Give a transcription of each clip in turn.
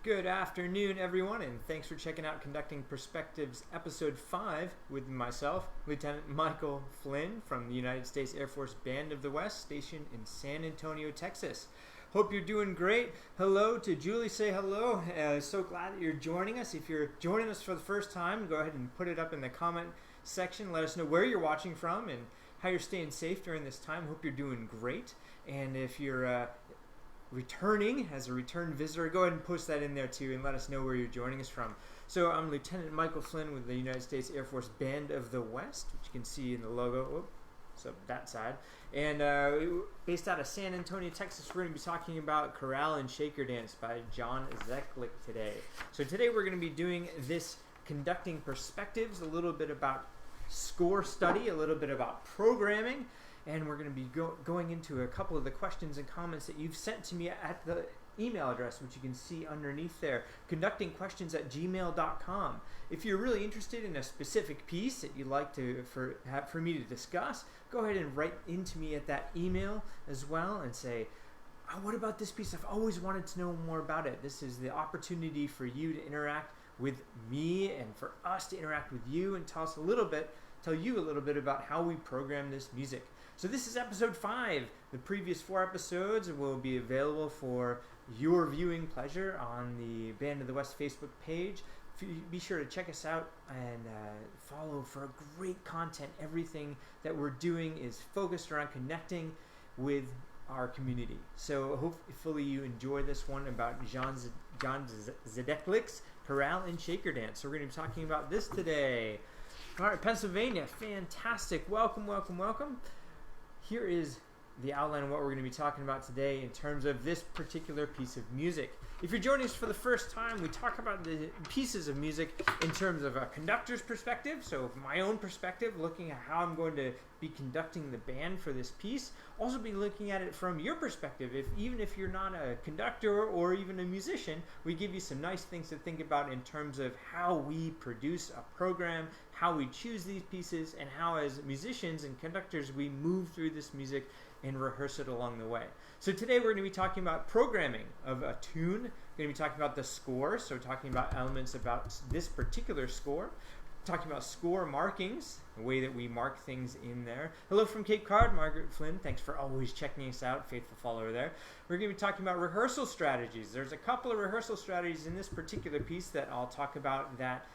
Good afternoon, everyone, and thanks for checking out Conducting Perspectives Episode 5 with myself, Lieutenant Michael Flynn from the United States Air Force Band of the West, stationed in San Antonio, Texas. Hope you're doing great. Hello to Julie. Say hello. So glad that you're joining us. If you're joining us for the first time, go ahead and put it up in the comment section. Let us know where you're watching from and how you're staying safe during this time. Hope you're doing great. And if you're returning as a return visitor, go ahead and post that in there too and let us know where you're joining us from. So I'm Lieutenant Michael Flynn with the United States Air Force Band of the West, which you can see in the logo. So that side. And based out of San Antonio, Texas, we're going to be talking about Chorale and Shaker Dance by John Zdechlik today. So today we're going to be doing this Conducting Perspectives, a little bit about score study, a little bit about programming, and we're going to be going into a couple of the questions and comments that you've sent to me at the email address, which you can see underneath there, conductingquestions@gmail.com. If you're really interested in a specific piece that you'd like for me to discuss, go ahead and write into me at that email as well and say, oh, what about this piece? I've always wanted to know more about it. This is the opportunity for you to interact with me and for us to interact with you and tell you a little bit about how we program this music. So this is episode 5. The previous 4 episodes will be available for your viewing pleasure on the Band of the West Facebook page. Be sure to check us out and follow for great content. Everything that we're doing is focused around connecting with our community. So hopefully you enjoy this one about John Zdechlik's Chorale and Shaker Dance. So we're going to be talking about this today. All right, Pennsylvania, fantastic. Welcome, welcome, welcome. Here is the outline of what we're going to be talking about today in terms of this particular piece of music. If you're joining us for the first time, we talk about the pieces of music in terms of a conductor's perspective, so my own perspective, looking at how I'm going to be conducting the band for this piece. Also be looking at it from your perspective. Even if you're not a conductor or even a musician, we give you some nice things to think about in terms of how we produce a program, how we choose these pieces, and how as musicians and conductors we move through this music and rehearse it along the way. So today we're going to be talking about programming of a tune. We're going to be talking about the score, so talking about elements about this particular score. Talking about score markings, the way that we mark things in there. Hello from Cape Cod, Margaret Flynn. Thanks for always checking us out, faithful follower there. We're going to be talking about rehearsal strategies. There's a couple of rehearsal strategies in this particular piece that I'll talk about that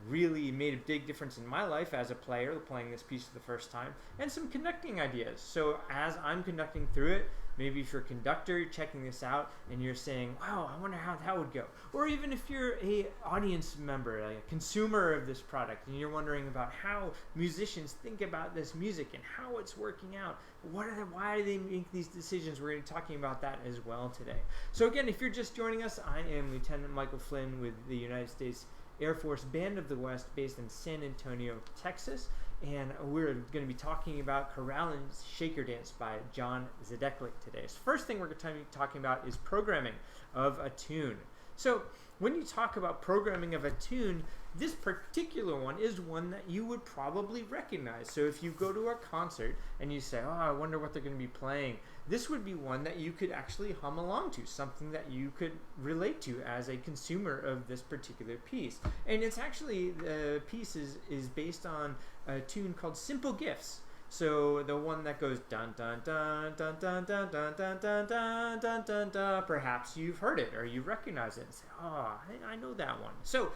really made a big difference in my life as a player, playing this piece for the first time, and some conducting ideas. So as I'm conducting through it, maybe if you're a conductor, you're checking this out, and you're saying, wow, I wonder how that would go. Or even if you're a audience member, like a consumer of this product, and you're wondering about how musicians think about this music and how it's working out. Why do they make these decisions? We're going to be talking about that as well today. So again, if you're just joining us, I am Lieutenant Michael Flynn with the United States Air Force Band of the West, based in San Antonio, Texas, and we're going to be talking about Chorale and Shaker Dance by John Zdechlik today. So first thing we're going to be talking about is programming of a tune. So when you talk about programming of a tune, this particular one is one that you would probably recognize. So if you go to a concert and you say, oh, I wonder what they're going to be playing, this would be one that you could actually hum along to, something that you could relate to as a consumer of this particular piece. And it's actually, the piece is based on a tune called Simple Gifts. So the one that goes dun dun dun dun dun dun dun dun dun dun dun dun dun. Perhaps you've heard it or you recognize it and say, oh, I know that one. So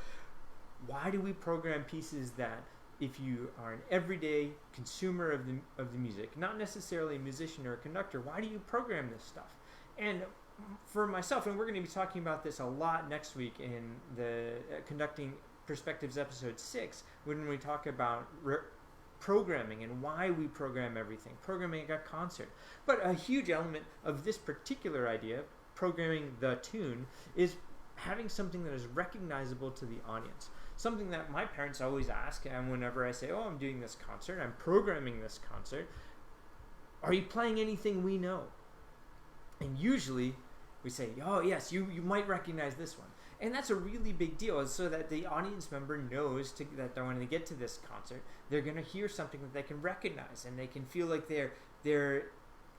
why do we program pieces that, if you are an everyday consumer of the music, not necessarily a musician or a conductor, why do you program this stuff? And for myself, and we're going to be talking about this a lot next week in the Conducting Perspectives episode 6, when we talk about programming and why we program everything, programming a concert. But a huge element of this particular idea, programming the tune, is having something that is recognizable to the audience. Something that my parents always ask, and whenever I say, oh, I'm doing this concert, I'm programming this concert, are you playing anything we know? And usually we say, oh, yes, you might recognize this one. And that's a really big deal, so that the audience member knows that when they get to this concert, they're going to hear something that they can recognize, and they can feel like they're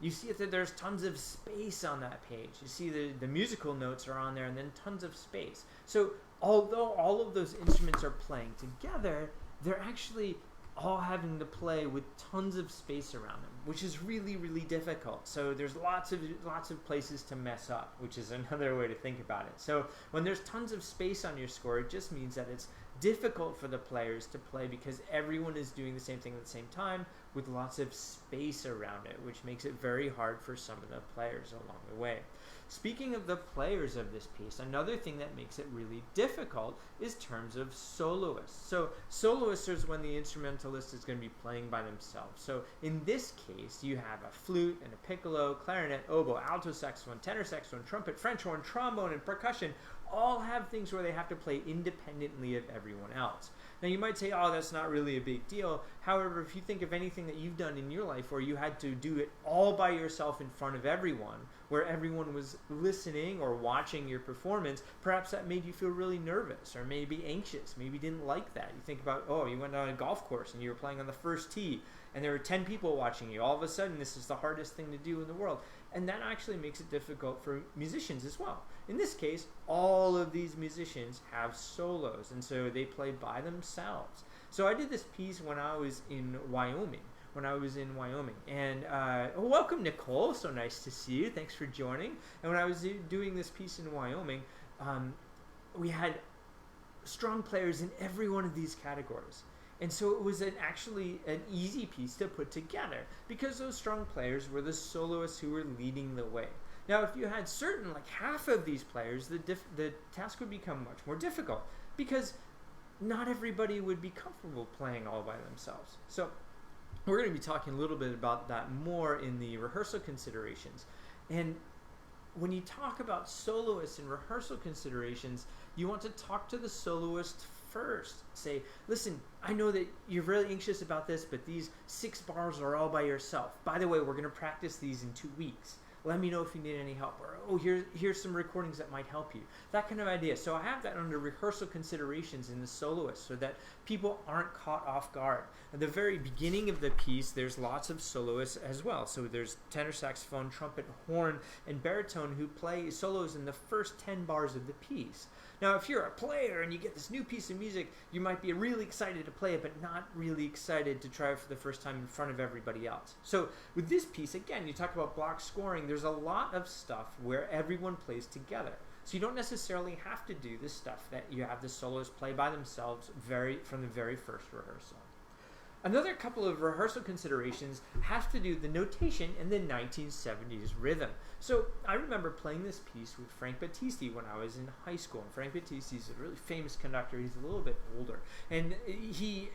You see that there's tons of space on that page. You see the musical notes are on there and then tons of space. So although all of those instruments are playing together, they're actually all having to play with tons of space around them, which is really, really difficult. So there's lots of places to mess up, which is another way to think about it. So when there's tons of space on your score, it just means that it's difficult for the players to play because everyone is doing the same thing at the same time with lots of space around it, which makes it very hard for some of the players along the way. Speaking of the players of this piece, another thing that makes it really difficult is terms of soloists. So soloists is when the instrumentalist is going to be playing by themselves. So in this case, you have a flute and a piccolo, clarinet, oboe, alto saxophone, tenor saxophone, trumpet, French horn, trombone, and percussion all have things where they have to play independently of everyone else. Now you might say, oh, that's not really a big deal. However, if you think of anything that you've done in your life where you had to do it all by yourself in front of everyone, where everyone was listening or watching your performance, perhaps that made you feel really nervous or maybe anxious, maybe didn't like that. You think about, oh, you went on a golf course and you were playing on the first tee and there were 10 people watching you. All of a sudden, this is the hardest thing to do in the world. And that actually makes it difficult for musicians as well. In this case, all of these musicians have solos, and so they play by themselves. So I did this piece when I was in Wyoming. And welcome, Nicole. So nice to see you. Thanks for joining. And when I was doing this piece in Wyoming, we had strong players in every one of these categories. And so it was actually an easy piece to put together because those strong players were the soloists who were leading the way. Now, if you had certain, like half of these players, the task would become much more difficult because not everybody would be comfortable playing all by themselves. So we're going to be talking a little bit about that more in the rehearsal considerations. And when you talk about soloists and rehearsal considerations, you want to talk to the soloist first. Say, listen, I know that you're really anxious about this, but these 6 bars are all by yourself. By the way, we're going to practice these in 2 weeks. Let me know if you need any help. Or, oh, here's some recordings that might help you. That kind of idea. So I have that under rehearsal considerations in the soloist so that people aren't caught off guard. At the very beginning of the piece, there's lots of soloists as well. So there's tenor saxophone, trumpet, horn, and baritone who play solos in the first 10 bars of the piece. Now, if you're a player and you get this new piece of music, you might be really excited to play it, but not really excited to try it for the first time in front of everybody else. So with this piece, again, you talk about block scoring, there's a lot of stuff where everyone plays together. So you don't necessarily have to do the stuff that you have the soloists play by themselves from the very first rehearsal. Another couple of rehearsal considerations have to do the notation and the 1970s rhythm. So I remember playing this piece with Frank Battisti when I was in high school. And Frank Battisti is a really famous conductor. He's a little bit older. And he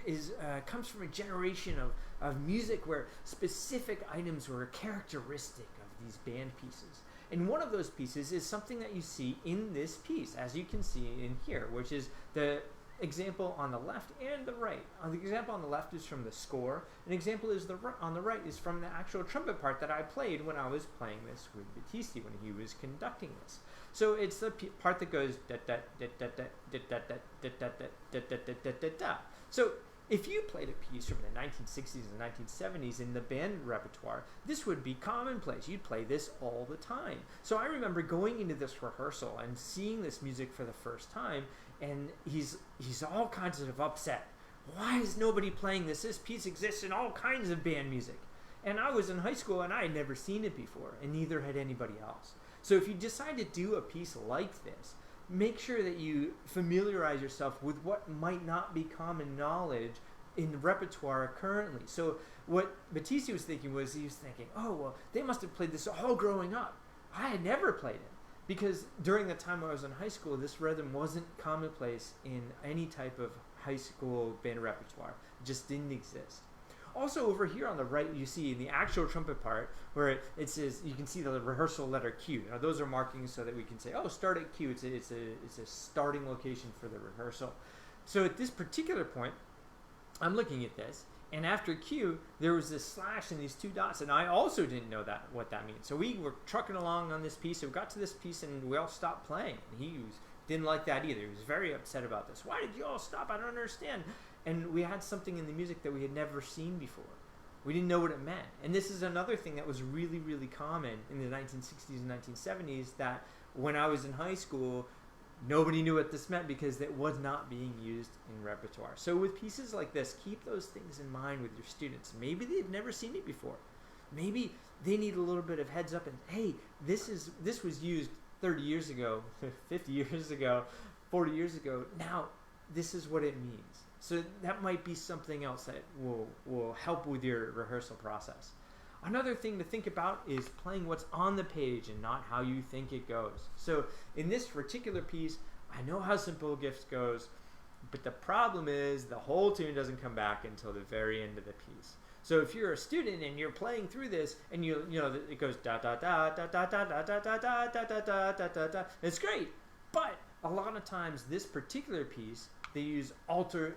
comes from a generation of music where specific items were characteristic of these band pieces. And one of those pieces is something that you see in this piece, as you can see in here, which is the example on the left and the right. The example on the left is from the score. An example is on the right is from the actual trumpet part that I played when I was playing this with Battisti when he was conducting this. So it's the part that goes da da da da da da da da da da da da da. So if you played a piece from the 1960s and 1970s in the band repertoire, this would be commonplace. You'd play this all the time. So I remember going into this rehearsal and seeing this music for the first time, and he's all kinds of upset. Why is nobody playing this? This piece exists in all kinds of band music. And I was in high school and I had never seen it before, and neither had anybody else. So if you decide to do a piece like this, make sure that you familiarize yourself with what might not be common knowledge in the repertoire currently. So what Battisti was thinking was, he was thinking, oh, well, they must have played this all growing up. I had never played it. Because during the time I was in high school, this rhythm wasn't commonplace in any type of high school band repertoire. It just didn't exist. Also over here on the right, you see in the actual trumpet part where it says, you can see the rehearsal letter Q. Now those are markings so that we can say, oh, start at Q. It's a starting location for the rehearsal. So at this particular point, I'm looking at this, and after Q, there was this slash and these 2 dots, and I also didn't know what that means. So we were trucking along on this piece, so we got to this piece, and we all stopped playing. And he didn't like that either. He was very upset about this. Why did you all stop? I don't understand. And we had something in the music that we had never seen before. We didn't know what it meant. And this is another thing that was really, really common in the 1960s and 1970s, that when I was in high school, nobody knew what this meant because it was not being used in repertoire. So with pieces like this, keep those things in mind with your students. Maybe they've never seen it before. Maybe they need a little bit of heads up and, hey, this was used 30 years ago, 50 years ago, 40 years ago. Now, this is what it means. So that might be something else that will help with your rehearsal process. Another thing to think about is playing what's on the page and not how you think it goes. So in this particular piece, I know how Simple Gift goes, but the problem is the whole tune doesn't come back until the very end of the piece. So if you're a student and you're playing through this and you know it goes da da da da da da da da da da da da da da da da, it's great. But a lot of times this particular piece, they alter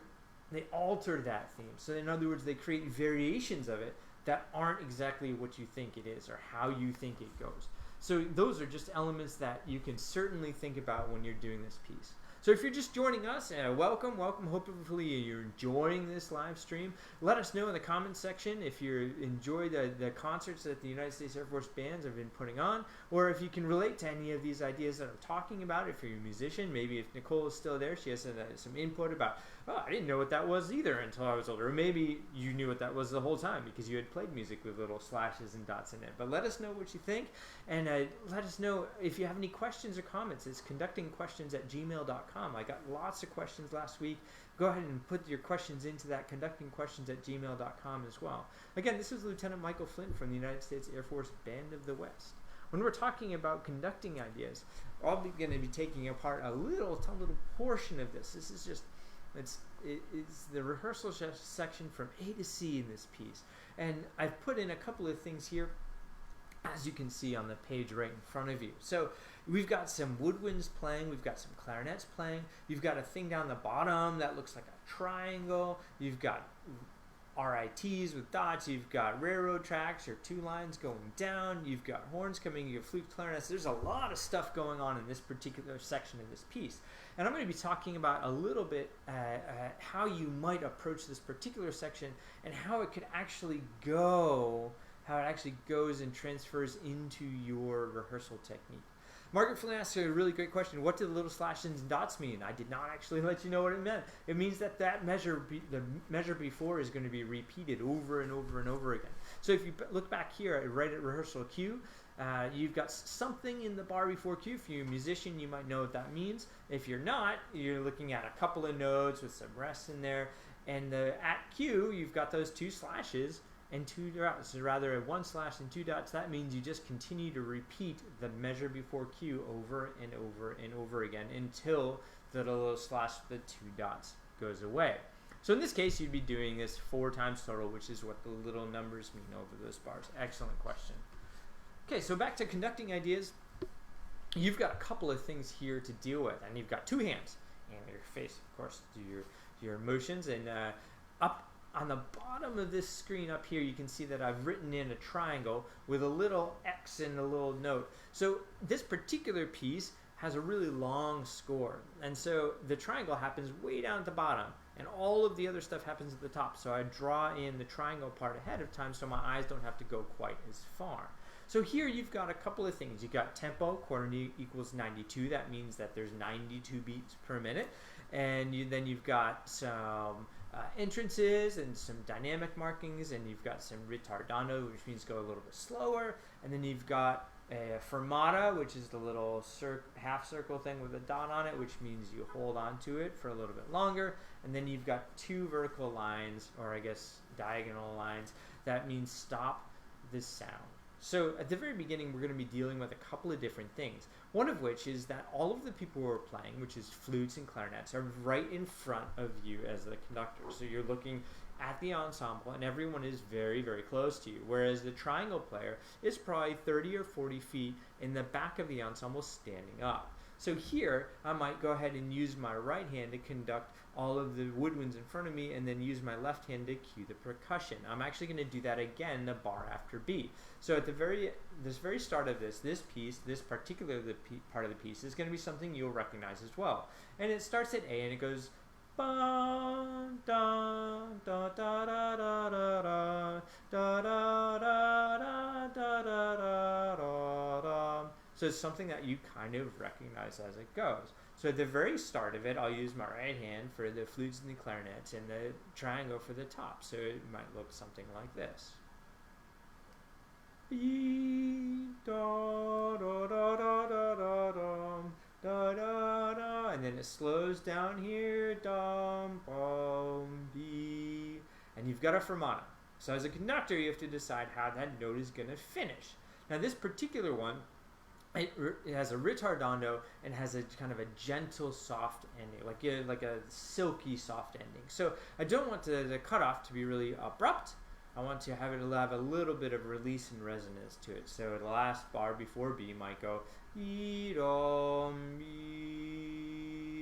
that theme. So in other words, they create variations of it that aren't exactly what you think it is or how you think it goes. So those are just elements that you can certainly think about when you're doing this piece. So if you're just joining us, welcome. Hopefully you're enjoying this live stream. Let us know in the comments section if you enjoy the concerts that the United States Air Force bands have been putting on, or if you can relate to any of these ideas that I'm talking about. If you're a musician, maybe if Nicole is still there, she has some input about, oh, I didn't know what that was either until I was older. Or maybe you knew what that was the whole time because you had played music with little slashes and dots in it. But let us know what you think, and let us know if you have any questions or comments. It's conductingquestions@gmail.com. I got lots of questions last week. Go ahead and put your questions into that conductingquestions@gmail.com as well. Again, this is Lieutenant Michael Flynn from the United States Air Force Band of the West. When we're talking about conducting ideas, I'll be going to be taking apart a little portion of this. This is just, it's the rehearsal section from A to C in this piece. And I've put in a couple of things here, as you can see on the page right in front of you. So we've got some woodwinds playing, we've got some clarinets playing, you've got a thing down the bottom that looks like a triangle, you've got RITs with dots, you've got railroad tracks or two lines going down, you've got horns coming, you have flute clarinets. There's a lot of stuff going on in this particular section of this piece. And I'm going to be talking about a little bit how you might approach this particular section and how it could actually go, how it actually goes and transfers into your rehearsal technique. Margaret Flynn asked a really great question. What do the little slashes and dots mean? I did not actually let you know what it meant. It means that the measure before is going to be repeated over and over and over again. So if you look back here right at rehearsal cue, you've got something in the bar before cue. If you're a musician, you might know what that means. If you're not, you're looking at a couple of notes with some rest in there. And at cue, you've got those two slashes and two dots, so rather a one slash and two dots. That means you just continue to repeat the measure before cue over and over and over again until the little slash, the two dots, goes away. So in this case, you'd be doing this 4 times total, which is what the little numbers mean over those bars. Excellent question. Okay, so back to conducting ideas. You've got a couple of things here to deal with, and you've got 2 hands and your face, of course, do your emotions, and up on the bottom of this screen up here, you can see that I've written in a triangle with a little X and a little note. So this particular piece has a really long score. And so the triangle happens way down at the bottom, and all of the other stuff happens at the top. So I draw in the triangle part ahead of time so my eyes don't have to go quite as far. So here you've got a couple of things. You've got tempo, quarter equals 92. That means that there's 92 beats per minute. And then you've got some entrances and some dynamic markings, and you've got some ritardando, which means go a little bit slower, and then you've got a fermata, which is the little half circle thing with a dot on it, which means you hold on to it for a little bit longer, and then you've got 2 vertical lines, or I guess diagonal lines. That means stop this sound. So at the very beginning, we're going to be dealing with a couple of different things. One of which is that all of the people who are playing, which is flutes and clarinets, are right in front of you as the conductor. So you're looking at the ensemble, and everyone is very, very close to you. Whereas the triangle player is probably 30 or 40 feet in the back of the ensemble standing up. So here, I might go ahead and use my right hand to conduct all of the woodwinds in front of me, and then use my left hand to cue the percussion. I'm actually going to do that again, the bar after beat. So at this very start of this piece, this particular part of the piece is going to be something you'll recognize as well. And it starts at A, and it goes Bum, dum, da, da, da, da, da, da, da, da, da, da, da, da, da, da. So it's something that you kind of recognize as it goes. So at the very start of it, I'll use my right hand for the flutes and the clarinets and the triangle for the top. So it might look something like this. Da, da, da, da, da, da, da, da, da, and then it slows down here, dum, bum, be, and you've got a fermata. So as a conductor, you have to decide how that note is going to finish. Now this particular one, it has a ritardando and has a kind of a gentle, soft ending, like a silky, soft ending. So I don't want the cutoff to be really abrupt. I want to have it have a little bit of release and resonance to it. So the last bar before B might go dom,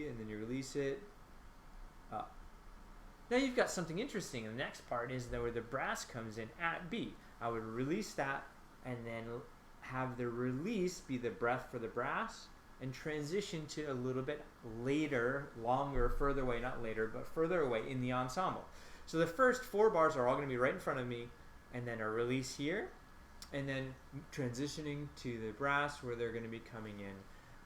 and then you release it up. Now you've got something interesting. The next part is where the brass comes in at B. I would release that and then have the release be the breath for the brass and transition to a little bit later, longer, further away, not later, but further away in the ensemble. So the first 4 bars are all going to be right in front of me, and then a release here, and then transitioning to the brass where they're going to be coming in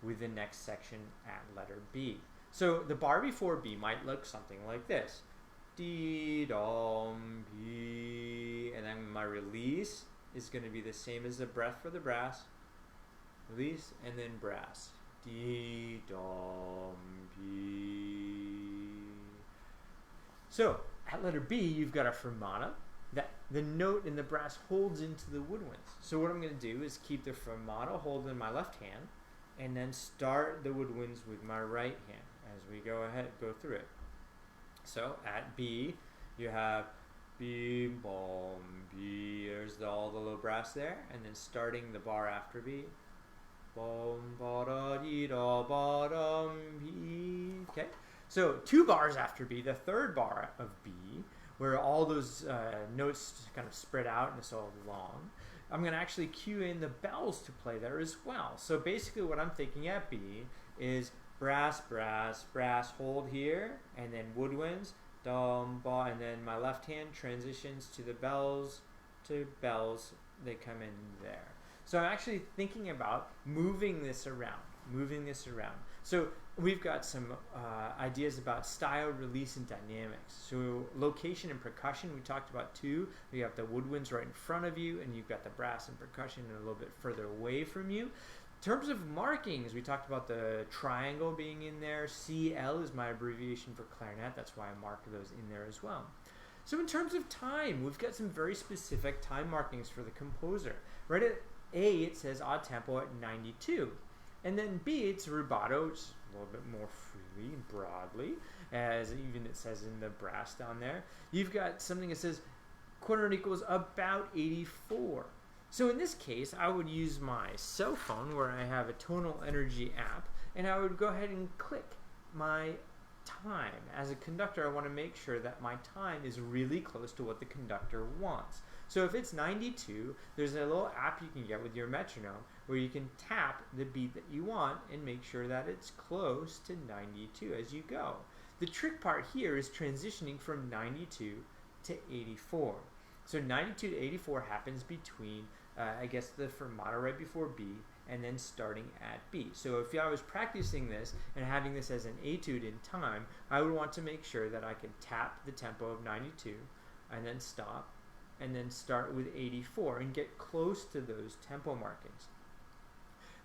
with the next section at letter B. So the bar before B might look something like this. D, dom, B, and then my release is going to be the same as the breath for the brass. Release, and then brass. D, dom, B. So at letter B, you've got a fermata that the note in the brass holds into the woodwinds. So what I'm going to do is keep the fermata hold in my left hand and then start the woodwinds with my right hand as we go through it. So at B, you have B, bom, B, there's all the low brass there, and then starting the bar after B. Bom, ba, da, dee, da, ba, dum, B. Okay. So 2 bars after B, the third bar of B, where all those notes kind of spread out and it's all long, I'm going to actually cue in the bells to play there as well. So basically what I'm thinking at B is brass, brass, brass, hold here, and then woodwinds, dum, ba, and then my left hand transitions to the bells, they come in there. So I'm actually thinking about moving this around. So we've got some ideas about style, release, and dynamics. So location and percussion, we talked about too. You have the woodwinds right in front of you, and you've got the brass and percussion a little bit further away from you. In terms of markings, we talked about the triangle being in there. CL is my abbreviation for clarinet. That's why I mark those in there as well. So in terms of time, we've got some very specific time markings for the composer. Right at A, it says odd tempo at 92. And then B, it's rubato, which is a little bit more freely and broadly, as even it says in the brass down there. You've got something that says quarter note equals about 84. So in this case, I would use my cell phone where I have a tonal energy app, and I would go ahead and click my time. As a conductor, I want to make sure that my time is really close to what the conductor wants. So if it's 92, there's a little app you can get with your metronome where you can tap the beat that you want and make sure that it's close to 92 as you go. The trick part here is transitioning from 92 to 84. So 92 to 84 happens between, I guess, the fermata right before B and then starting at B. So if I was practicing this and having this as an etude in time, I would want to make sure that I can tap the tempo of 92 and then stop and then start with 84 and get close to those tempo markings.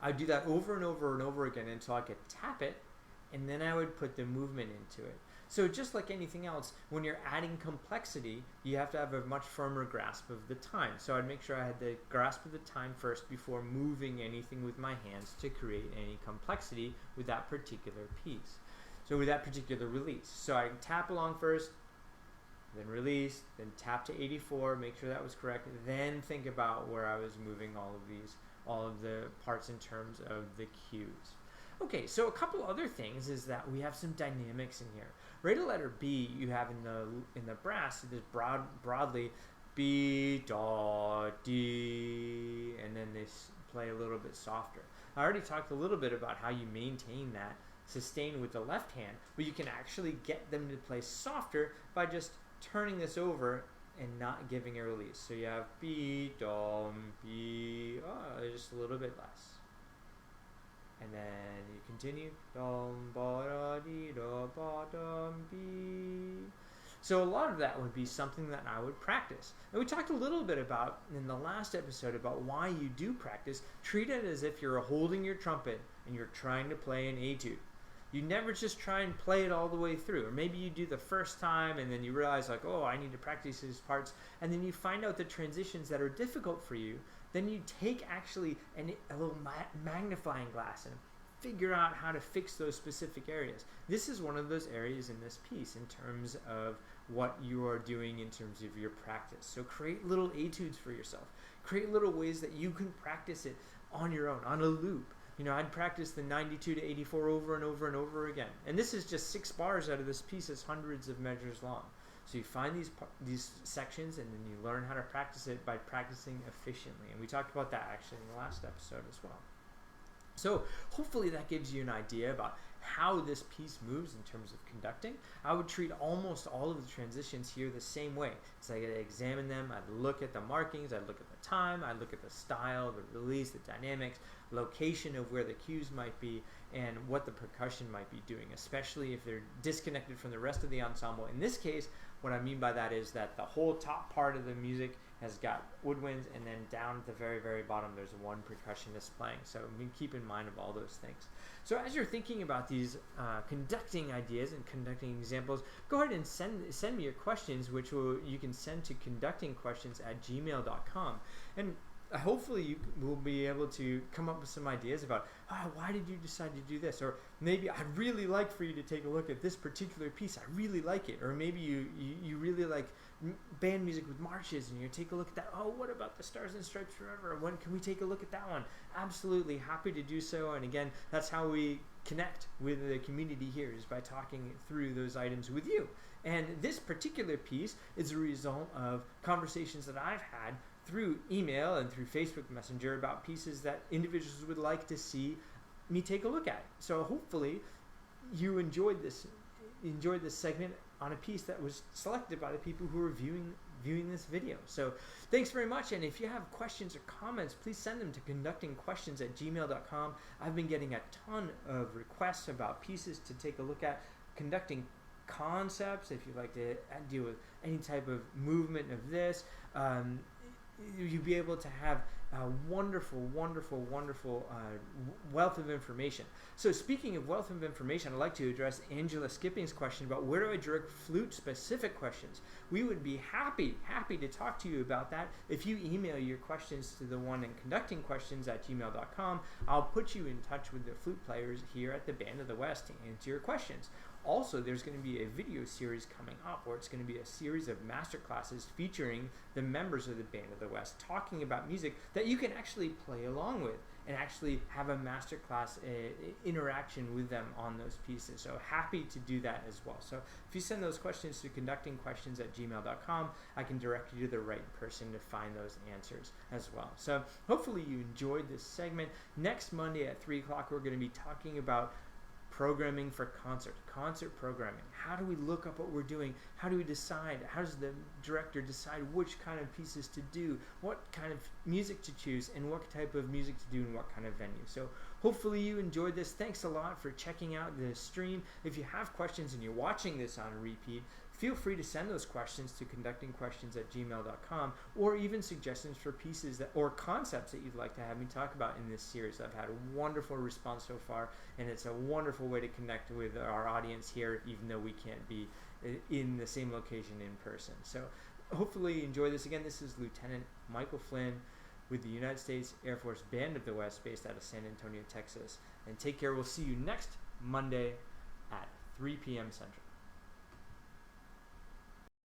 I would do that over and over and over again until I could tap it, and then I would put the movement into it. So just like anything else, when you're adding complexity, you have to have a much firmer grasp of the time. So I'd make sure I had the grasp of the time first before moving anything with my hands to create any complexity with that particular piece. So with that particular release. So I tap along first, then release, then tap to 84, make sure that was correct, then think about where I was moving all of the parts in terms of the cues. Okay, so a couple other things is that we have some dynamics in here. Right at letter B, you have in the brass, there's broadly B, da, D, and then they play a little bit softer. I already talked a little bit about how you maintain sustain with the left hand, but you can actually get them to play softer by just turning this over and not giving a release. So you have B, dom, B, just a little bit less. And then you continue, dom, ba, da, dee, da, ba, dom, B. So a lot of that would be something that I would practice. And we talked a little bit about, in the last episode, about why you do practice. Treat it as if you're holding your trumpet and you're trying to play an etude. You never just try and play it all the way through. Or maybe you do the first time and then you realize like, oh, I need to practice these parts. And then you find out the transitions that are difficult for you. Then you take actually a little magnifying glass and figure out how to fix those specific areas. This is one of those areas in this piece in terms of what you are doing in terms of your practice. So create little etudes for yourself. Create little ways that you can practice it on your own, on a loop. I'd practice the 92 to 84 over and over and over again. And this is just 6 bars out of this piece that's hundreds of measures long. So you find these sections and then you learn how to practice it by practicing efficiently. And we talked about that actually in the last episode as well. So hopefully that gives you an idea about how this piece moves in terms of conducting. I would treat almost all of the transitions here the same way. So I gotta examine them, I'd look at the markings, I'd look at the time, I'd look at the style, the release, the dynamics, location of where the cues might be, and what the percussion might be doing, especially if they're disconnected from the rest of the ensemble. In this case, what I mean by that is that the whole top part of the music has got woodwinds, and then down at the very, very bottom there's one percussionist playing. So keep in mind of all those things. So as you're thinking about these conducting ideas and conducting examples, go ahead and send me your questions, which you can send to conductingquestions@gmail.com. And hopefully you will be able to come up with some ideas about why did you decide to do this, or maybe I'd really like for you to take a look at this particular piece. I really like it. Or maybe you really like band music with marches and you take a look at that. Oh, what about the Stars and Stripes Forever? When can we take a look at that one? Absolutely happy to do so. And again, that's how we connect with the community here, is by talking through those items with you. And this particular piece is a result of conversations that I've had through email and through Facebook Messenger about pieces that individuals would like to see me take a look at. So hopefully you enjoyed this segment on a piece that was selected by the people who are viewing this video. So thanks very much, and if you have questions or comments, please send them to conductingquestions@gmail.com. I've been getting a ton of requests about pieces to take a look at, conducting concepts, if you'd like to deal with any type of movement of this. You'd be able to have a wonderful wealth of information. So speaking of wealth of information, I'd like to address Angela Skipping's question about where do I direct flute specific questions. We would be happy to talk to you about that. If you email your questions to the one in conductingquestions@gmail.com, I'll put you in touch with the flute players here at the Band of the West to answer your questions. Also, there's going to be a video series coming up where it's going to be a series of master classes featuring the members of the Band of the West talking about music that you can actually play along with and actually have a master class interaction with them on those pieces. So happy to do that as well. So if you send those questions to conductingquestions@gmail.com, I can direct you to the right person to find those answers as well. So hopefully you enjoyed this segment. Next Monday at 3 o'clock, we're going to be talking about programming for concert programming. How do we look up what we're doing? How do we decide? How does the director decide which kind of pieces to do, what kind of music to choose, and what type of music to do in what kind of venue? So hopefully you enjoyed this. Thanks a lot for checking out the stream. If you have questions and you're watching this on repeat, feel free to send those questions to conductingquestions@gmail.com, or even suggestions for pieces or concepts that you'd like to have me talk about in this series. I've had a wonderful response so far, and it's a wonderful way to connect with our audience here, even though we can't be in the same location in person. So hopefully you enjoy this. Again, this is Lieutenant Michael Flynn with the United States Air Force Band of the West, based out of San Antonio, Texas. And take care. We'll see you next Monday at 3 p.m. Central.